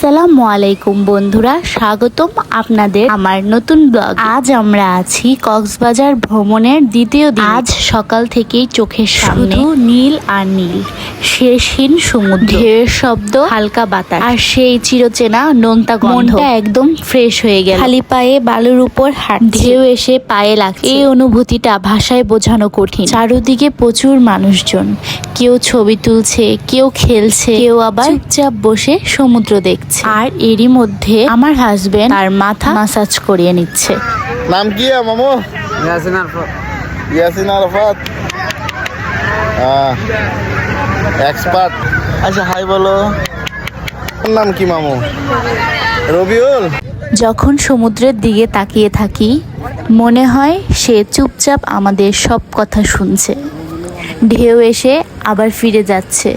আসসালামু আলাইকুম বন্ধুরা, স্বাগতম আপনাদের আমার নতুন ব্লগ। আজ আমরা আছি কক্সবাজার ভ্রমণের দ্বিতীয় দিন। আজ সকাল থেকেই চোখের সামনে নীল আর নীল, শেষহীন সমুদ্র, ঢেউয়ের শব্দ, হালকা বাতাস আর সেই চিরচেনা নোনতা গন্ধ। মনটা একদম ফ্রেশ হয়ে গেল। খালি পায়ে বালুর উপর হাঁটছি, ঢেউ এসে পায়ে লাগছে। এই অনুভূতিটা ভাষায় বোঝানো কঠিন। চারদিকে প্রচুর মানুষজন, কেউ ছবি তুলছে, কেউ খেলছে, কেউ আবার চুপচাপ বসে সমুদ্র দেখছে। আর এরই মধ্যে আমার হাজবেন্ড তার মাথা মাসাজ করিয়ে নিচ্ছে। নাম কি মামু? ইয়াসিন আরফাত। ইয়াসিন আরফাত এক্সপার্ট। আচ্ছা হাই বলো। নাম কি মামু? রবিউল। যখন সমুদ্রের দিকে তাকিয়ে থাকি মনে হয় সে চুপচাপ আমাদের সব কথা শুনছে। ঢেউ এসে আবার ফিরে যাচ্ছে,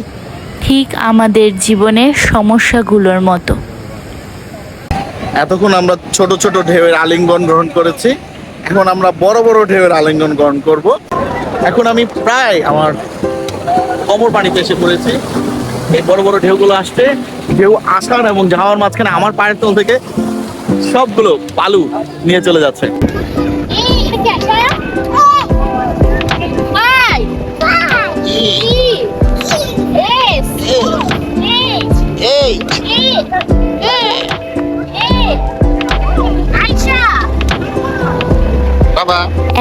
ঠিক আমাদের জীবনের সমস্যাগুলোর মতো। এতক্ষণ আমরা ছোট ছোট ঢেউয়ের আলিঙ্গন গ্রহণ করেছি, এখন আমরা বড় বড় ঢেউয়ের আলিঙ্গন গ্রহণ করব। এখন আমি প্রায় আমার কোমর পানিতে এসে পড়েছি। এই বড় বড় ঢেউগুলো আসছে, ঢেউ আসার এবং যাওয়ার মাঝখানে আমার পায়ের তল থেকে সবগুলো বালু নিয়ে চলে যাচ্ছে।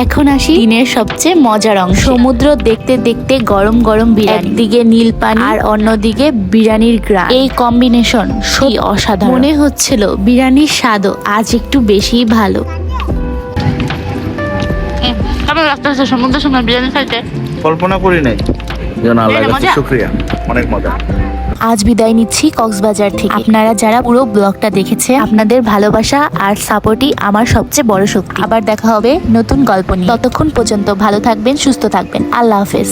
এখন আসি দিনের সবচেয়ে মজার অংশ। সমুদ্র দেখতে দেখতে গরম গরম বিরিয়ানি, একদিকে নীল পানি আর অন্যদিকে বিরিয়ানির গ্রান। এই কম্বিনেশন সত্যি অসাধারণ। মনে হচ্ছিল বিরিয়ানির স্বাদও আজ একটু বেশিই ভালো। কেমন লাগতেছে সমুদ্রের সময় বিরিয়ানি খাইতে? কল্পনা করি নাই, শুক্রিয়া, অনেক মজা। আজ বিদায় নিচ্ছি কক্সবাজার থেকে। আপনারা যারা পুরো ব্লগটা দেখেছেন, আপনাদের ভালোবাসা আর সাপোর্টই আমার সবচেয়ে বড় শক্তি। আবার দেখা হবে নতুন গল্প নিয়ে। ততক্ষণ পর্যন্ত ভালো থাকবেন, সুস্থ থাকবেন। আল্লাহ হাফেজ।